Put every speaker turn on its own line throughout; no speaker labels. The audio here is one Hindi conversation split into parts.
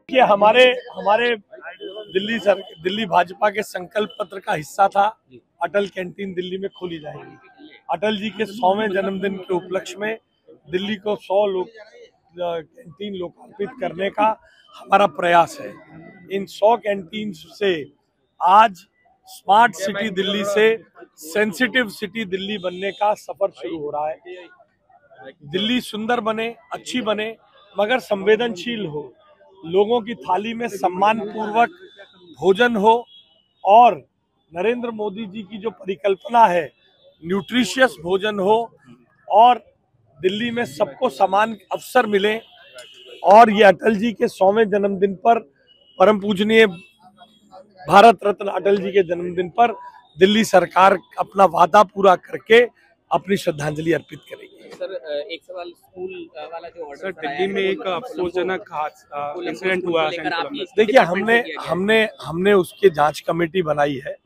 कि हमारे हमारे दिल्ली भाजपा के संकल्प पत्र का हिस्सा था अटल कैंटीन दिल्ली में खोली जाएगी। अटल जी के 100वें जन्मदिन के उपलक्ष्य में दिल्ली को 100 कैंटीन लोकार्पित करने का हमारा प्रयास है। इन 100 कैंटीन से आज स्मार्ट सिटी दिल्ली से सेंसिटिव सिटी दिल्ली बनने का सफर शुरू हो रहा है। दिल्ली सुंदर बने, अच्छी बने, मगर संवेदनशील हो, लोगों की थाली में सम्मान पूर्वक भोजन हो और नरेंद्र मोदी जी की जो परिकल्पना है न्यूट्रिशियस भोजन हो और दिल्ली में सबको समान अवसर मिले। और ये अटल जी के 100वें जन्मदिन पर, परम पूजनीय भारत रत्न अटल जी के जन्मदिन पर दिल्ली सरकार अपना वादा पूरा करके अपनी श्रद्धांजलि अर्पित करेगी।
सर, एक सवाल स्कूल वाला जो ऑर्डर
सर, दिल्ली में एक अफसोसजनक इंसिडेंट हुआ।
देखिए, हमने उसके जांच कमेटी बनाई है।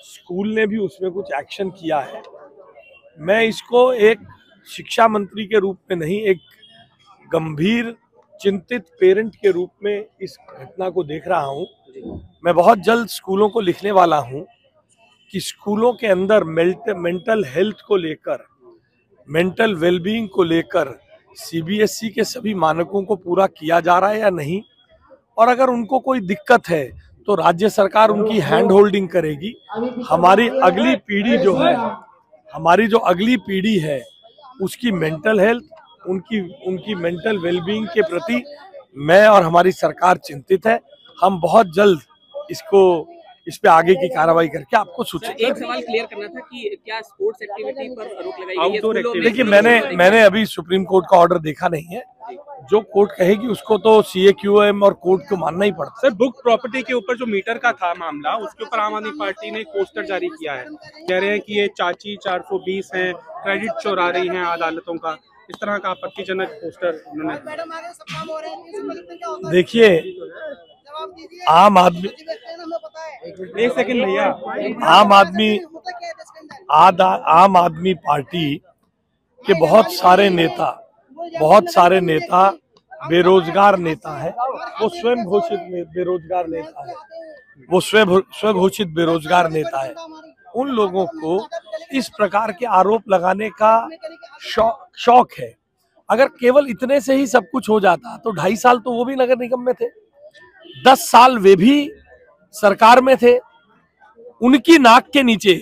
स्कूल ने भी उसमें कुछ एक्शन किया है। मैं इसको एक शिक्षा मंत्री के रूप में नहीं, एक गंभीर चिंतित पेरेंट के रूप में इस घटना को देख रहा हूं। मैं बहुत जल्द स्कूलों को लिखने वाला हूं कि स्कूलों के अंदर मेंटल हेल्थ को लेकर, मेंटल वेलबींग को लेकर सीबीएसई के सभी मानकों को पूरा किया जा रहा है या नहीं, और अगर उनको कोई दिक्कत है तो राज्य सरकार उनकी हैंड होल्डिंग करेगी। हमारी जो अगली पीढ़ी है उसकी मेंटल हेल्थ, उनकी मेंटल वेलबींग के प्रति मैं और हमारी सरकार चिंतित है। हम बहुत जल्द इस पे आगे की कार्रवाई करके आपको सूचित
एक सवाल क्लियर करना था कि क्या स्पोर्ट्स एक्टिविटी पर रोक लगाई गई है?
देखिए, मैंने अभी सुप्रीम कोर्ट का ऑर्डर देखा नहीं है। जो कोर्ट कहेगी उसको तो CAQM और कोर्ट को मानना ही पड़ता है।
सर, बुक प्रॉपर्टी के ऊपर जो मीटर का था मामला, उसके ऊपर आम आदमी पार्टी ने एक पोस्टर जारी किया है। कह रहे हैं कि ये चाची 420 है, क्रेडिट चुरा रही हैं अदालतों का। इस तरह का आपत्तिजनक पोस्टर उन्होंने।
देखिए, आम आदमी,
एक सेकंड भैया,
आम आदमी पार्टी के बहुत सारे नेता बेरोजगार नेता है। वो स्वयं घोषित बेरोजगार नेता है। उन लोगों को इस प्रकार के आरोप लगाने का शौक है। अगर केवल इतने से ही सब कुछ हो जाता तो 2.5 साल तो वो भी नगर निगम में थे, 10 साल वे भी सरकार में थे। उनकी नाक के नीचे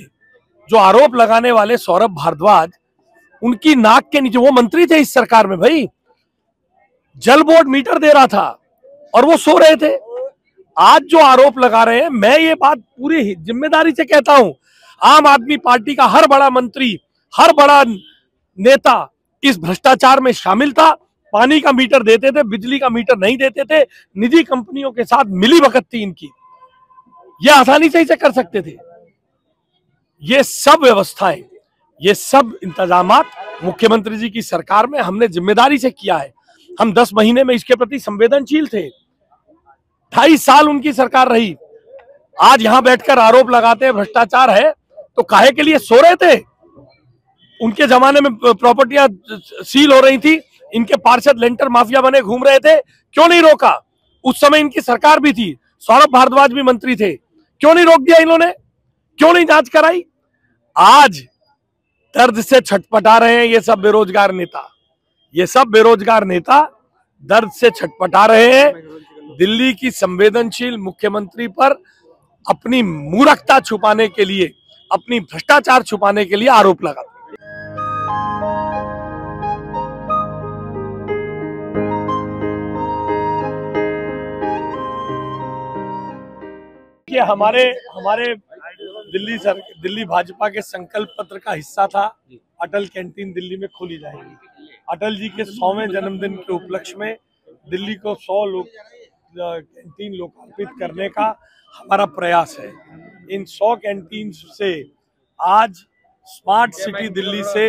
जो आरोप लगाने वाले सौरभ भारद्वाज, उनकी नाक के नीचे वो मंत्री थे इस सरकार में। भाई, जल बोर्ड मीटर दे रहा था और वो सो रहे थे। आज जो आरोप लगा रहे हैं, मैं ये बात पूरी जिम्मेदारी से कहता हूं, आम आदमी पार्टी का हर बड़ा मंत्री, हर बड़ा नेता इस भ्रष्टाचार में शामिल था। पानी का मीटर देते थे, बिजली का मीटर नहीं देते थे, निजी कंपनियों के साथ मिली भगत थी इनकी। ये आसानी से इसे कर सकते थे। ये सब व्यवस्थाएं, ये सब इंतजामात मुख्यमंत्री जी की सरकार में हमने जिम्मेदारी से किया है। हम 10 महीने में इसके प्रति संवेदनशील थे। 2.5 साल उनकी सरकार रही। आज यहां बैठकर आरोप लगाते हैं भ्रष्टाचार है, तो काहे के लिए सो रहे थे? उनके जमाने में प्रॉपर्टियां सील हो रही थी, इनके पार्षद लेंटर माफिया बने घूम रहे थे, क्यों नहीं रोका? उस समय इनकी सरकार भी थी, सौरभ भारद्वाज भी मंत्री थे, क्यों नहीं रोक दिया इन्होंने? क्यों नहीं जांच कराई? आज दर्द से छटपटा रहे हैं ये सब बेरोजगार नेता, दर्द से छटपटा रहे हैं। दिल्ली की संवेदनशील मुख्यमंत्री पर अपनी मूर्खता छुपाने के लिए, अपनी भ्रष्टाचार छुपाने के लिए आरोप लगा। कि हमारे दिल्ली भाजपा के संकल्प पत्र का हिस्सा था अटल कैंटीन दिल्ली में खोली जाएगी। अटल जी के 100वें जन्मदिन के उपलक्ष्य में दिल्ली को 100 कैंटीन लोकार्पित करने का हमारा प्रयास है। इन 100 कैंटीन से आज स्मार्ट सिटी दिल्ली से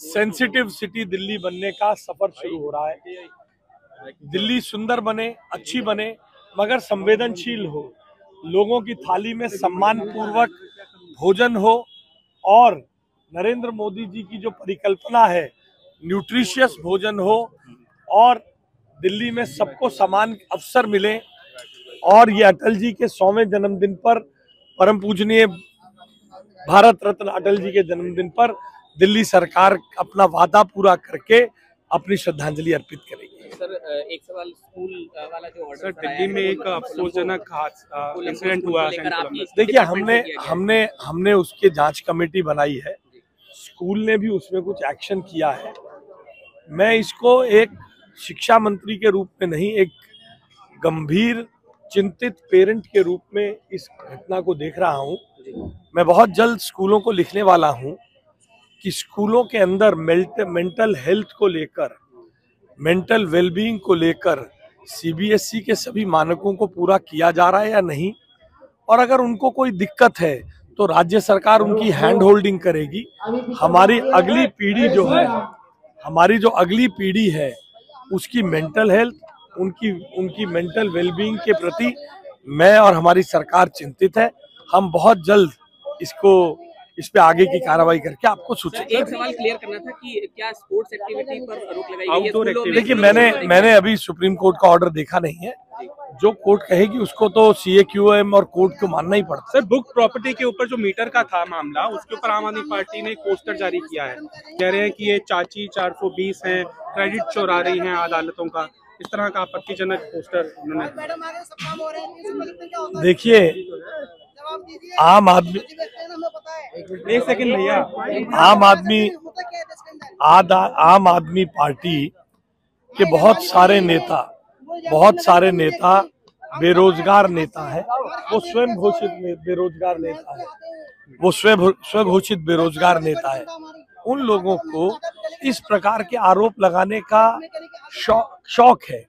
सेंसिटिव सिटी दिल्ली बनने का सफर शुरू हो रहा है। दिल्ली सुंदर बने, अच्छी बने, मगर संवेदनशील हो, लोगों की थाली में सम्मान पूर्वक भोजन हो और नरेंद्र मोदी जी की जो परिकल्पना है न्यूट्रिशियस भोजन हो और दिल्ली में सबको समान अवसर मिले, और ये अटल जी के 100वें जन्मदिन पर, परम पूजनीय भारत रत्न अटल जी के जन्मदिन पर दिल्ली सरकार अपना वादा पूरा करके अपनी श्रद्धांजलि अर्पित करेगी।
सर एक सवाल, स्कूल वाला जो ऑर्डर
सर दिल्ली में एक अफसोसजनक इंसिडेंट हुआ है।
देखिए हमने उसके जांच कमेटी बनाई है, स्कूल ने भी उसमें कुछ एक्शन किया है। मैं इसको एक शिक्षा मंत्री के रूप में नहीं, एक गंभीर चिंतित पेरेंट के रूप में इस घटना को देख रहा हूं। मैं बहुत जल्द स्कूलों को लिखने वाला हूं कि स्कूलों के अंदर मेंटल हेल्थ को लेकर, मेंटल वेलबींग को लेकर सीबीएसई के सभी मानकों को पूरा किया जा रहा है या नहीं, और अगर उनको कोई दिक्कत है तो राज्य सरकार उनकी हैंड होल्डिंग करेगी। हमारी अगली पीढ़ी है उसकी मेंटल हेल्थ, उनकी मेंटल वेलबींग के प्रति मैं और हमारी सरकार चिंतित है। हम बहुत जल्द इस पे आगे की कार्रवाई करके आपको सूचित।
एक सवाल क्लियर करना था कि क्या स्पोर्ट्स एक्टिविटी पर रोक लगाई गई है?
देखिए मैंने अभी सुप्रीम कोर्ट का ऑर्डर देखा नहीं है, जो कोर्ट कहेगी उसको तो CAQM और कोर्ट को मानना ही पड़ता है।
सर बुक प्रॉपर्टी के ऊपर जो मीटर का था मामला, उसके ऊपर आम आदमी पार्टी ने एक पोस्टर जारी किया है, कह रहे हैं कि ये चाची 420 हैं, क्रेडिट चुरा रही हैं अदालतों का। इस तरह का आपत्तिजनक पोस्टर उन्होंने।
देखिए आम आदमी,
एक सेकंड भैया,
आम आदमी पार्टी के बहुत सारे नेता बेरोजगार नेता है। वो स्वयं घोषित बेरोजगार नेता है, स्वघोषित बेरोजगार नेता है। उन लोगों को इस प्रकार के आरोप लगाने का शौक है।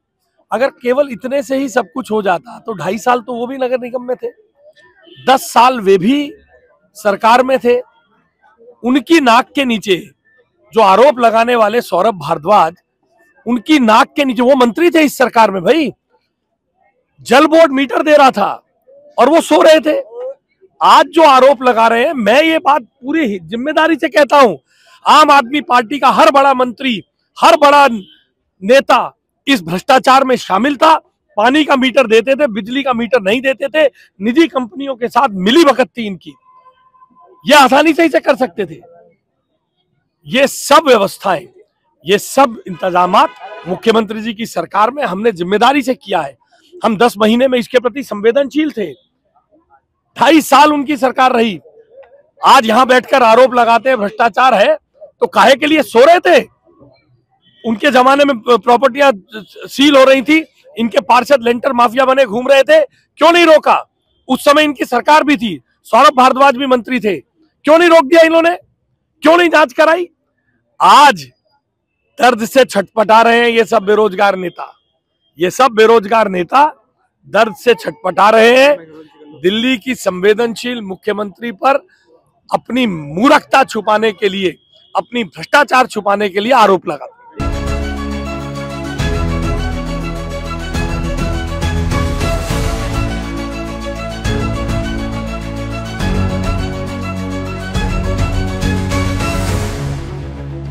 अगर केवल इतने से ही सब कुछ हो जाता तो 2.5 साल तो वो भी नगर निगम में थे, 10 साल वे भी सरकार में थे। उनकी नाक के नीचे जो आरोप लगाने वाले सौरभ भारद्वाज, उनकी नाक के नीचे वो मंत्री थे इस सरकार में। भाई जल बोर्ड मीटर दे रहा था और वो सो रहे थे। आज जो आरोप लगा रहे हैं, मैं ये बात पूरी जिम्मेदारी से कहता हूं, आम आदमी पार्टी का हर बड़ा मंत्री, हर बड़ा नेता इस भ्रष्टाचार में शामिल था। पानी का मीटर देते थे, बिजली का मीटर नहीं देते थे, निजी कंपनियों के साथ मिलीभगत थी इनकी। ये आसानी से इसे कर सकते थे। ये सब व्यवस्थाएं, ये सब इंतजामात मुख्यमंत्री जी की सरकार में हमने जिम्मेदारी से किया है। हम 10 महीने में इसके प्रति संवेदनशील थे। 2.5 साल उनकी सरकार रही। आज यहां बैठकर आरोप लगाते हैं भ्रष्टाचार है, तो काहे के लिए सो रहे थे? उनके जमाने में प्रॉपर्टियां सील हो रही थी, इनके पार्षद लेंटर माफिया बने घूम रहे थे, क्यों नहीं रोका? उस समय इनकी सरकार भी थी, सौरभ भारद्वाज भी मंत्री थे, क्यों नहीं रोक दिया इन्होंने? क्यों नहीं जांच कराई? आज दर्द से छटपटा रहे हैं ये सब बेरोजगार नेता, दर्द से छटपटा रहे हैं। दिल्ली की संवेदनशील मुख्यमंत्री पर अपनी मूर्खता छुपाने के लिए, अपनी भ्रष्टाचार छुपाने के लिए आरोप लगा।